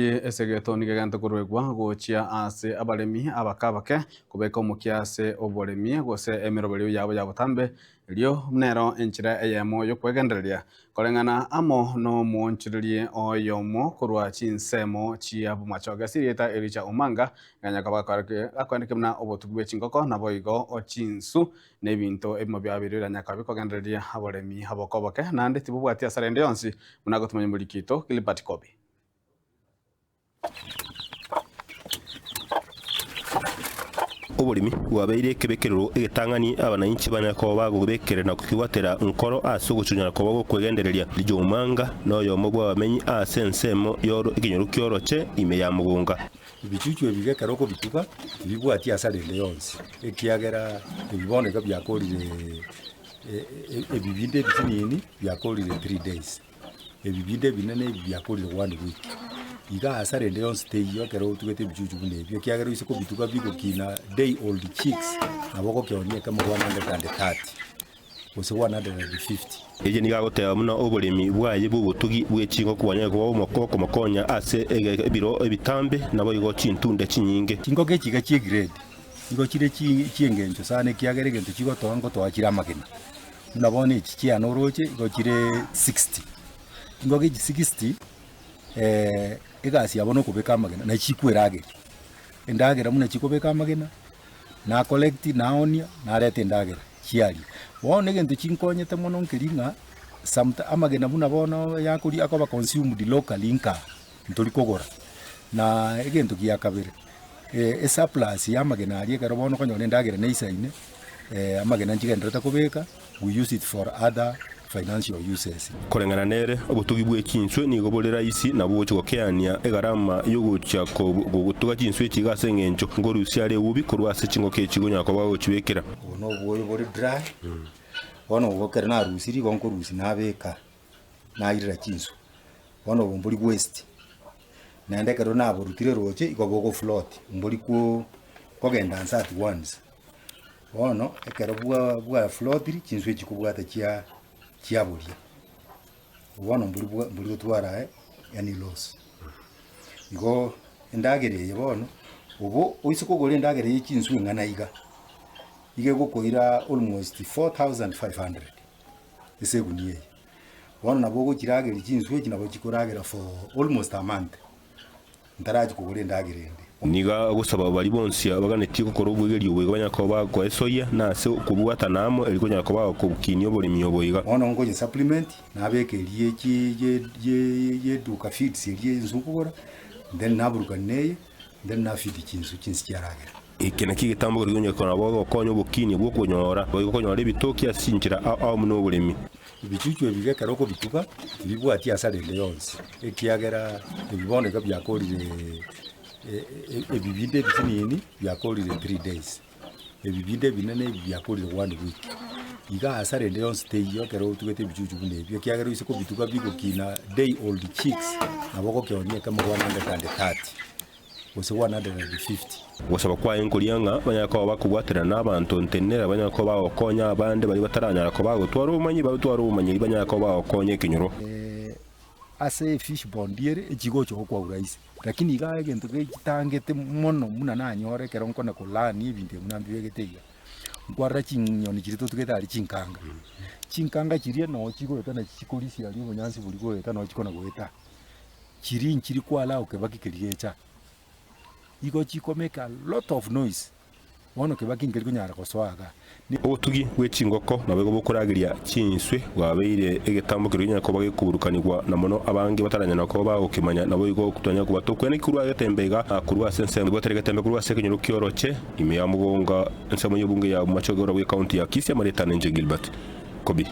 Esegeto nigegante kurwegwa gochia ase abaremi abakabake kubeka omukiase oboremi gose emiroberi yabo ya butambe lio mnero enchira eyemo yokwegendereria koreng'ana amo no mwonchiririe oyomo korwa chinsemo chia bumachoge sirieta Elijah Omanga nganyaka akwandike mna obotugu bwe chingoko nabo igo ochinsu nebinto ebimo byabirira nyaka bikogendereria abaremi abokobake nande tibubwati asarende yonsi munago tumanye mulikito Gilbert Kobi. Oborimi bwabeire kebekerero egetang'ani abananchi banyako bagobekere na kukiwatera nkoro ase ogochunyana koba gokwegendereria Elijah Omanga noyomo bwabamenyi ase ensemo yoro ikinyoro kioroche ime ya mugunga ibichuchu ebigekero ko bituka bibwati asarende yonsi ekiagera ebiboneka byakorire ebibinde bitinini byakorire 3 days ebibinde binene byakorire 1 week iga asarende yonsi teyo kero tugete bichuchu bune byo kiagera isiko bituka biko kina day old chicks naboko kyonie kama 130 ose 150 eje nigagoteba muno oboremi bwaye bubutugi bwechingo kwanya kwa omokoko makonya ase ebiro ebitambe nabo igo chintunde chinyinge chingo kechiga chi grade igo chire chiengencho sane kiagere gento chigo tongo twachira amagena nabone ichi chiano oroche igo chire 60 ingo kechi 60 egasi yabono kubeka amagena na chikwerage endagera muna chikobeka amagena na collect na onia na rete endagera chiali wone gento chinkonyete mono nkiringa amagena muna bono yakuri akoba consumed locally inka ntori kogora na egento kiakabere surplus ya amagena ali ekero bono konyone endagera neisaine amagena nchigenderete kubeka we use it for other financial uses. Korengana nere obutugi bwe chinswe ni gobolera isi na bwo chikokeania egarama yogucha ko gutuga chinswe chigase ngencho ngorusi ale ubi kurwase chingoke chigonya ko bawo chibekera ono bwo bori dry ono bokera na rusiri gonko rusi nabeka na irira chinswe ono bombuli waste na ndekero nabo rutire roche igoboko float mbuli ko kogenda ansat once ono ekero bwa float chinswe chikubwata chia chiabulia ubona mburi twara yani loss igo endagere yebono ubo uisiko gore endagere y'ikinsu ngana iga ige gukoira almost 4500 eseguniye bona nabo gukiragera ikinsu kinabo kikoragera for almost a month ndaraje kugore endagere niga gusaba bari bonsi abaganeti kokoro bwegerio bwego banyako bagwa esoya na se kubwata namo eliko nyako bago kukinyo boli miyoboyiga ono ngoje supplement nabekerie ye duka feeds ye nzukugora then naburuka neye then na feed kinsu kinsikyaragera ikena kigitambo rigonye kona bago konyo bukini bwo kunyora bago konyora bitoki asinjira au muno bulemi ibichuchu ebigekero ko bituka bibwati asarende yonsi ekiagera ebiboneka byakorire ebibinde bitinini byakorire 3 days ebibinde binene byakorire 1 week iga asarende yonsi teyo kero tugete bichuchu bune byo kiagera isiko bituka biko kina day old chicks naboko kyonie kama 130 ose 150 wasaba kwa enkolianga banyako bakubwatira n'abantu ntenera banyako bakonya abande bari bataranyara ko bagotwara umanyi bagotwara umanyi banyako bakonya kinyoro ase fish bondiere echigo cyo kwa uraisi lakini iga gento gitangete mono muna nanyore kero nkona kulani ibinde munambi begeteiga ngwarra chinyoni kirito tugeta ali chinkanga kirie no chigo etana chikolisi ali bunyansi buli go etana chikona goeta chiri kwala okebaki kiriecha igo chiko make a lot of noise wono kebaki ngeri kunyara koswaga obutugi bw'echingoko nabego bukuragiria chinswe bwabeire egetambo kirunya ko bagikuburukanirwa na mono abange bataranyana ko bagukimanya nabo igo kutanya kuba tokwene kurwa getembega kurwa sense ngo teregetembe kurwa sekenyoro kioroche ime ya mugonga nsemo y'ubunge ya machogora bwe county ya Kisii Marita Nje Gilbert Kobi.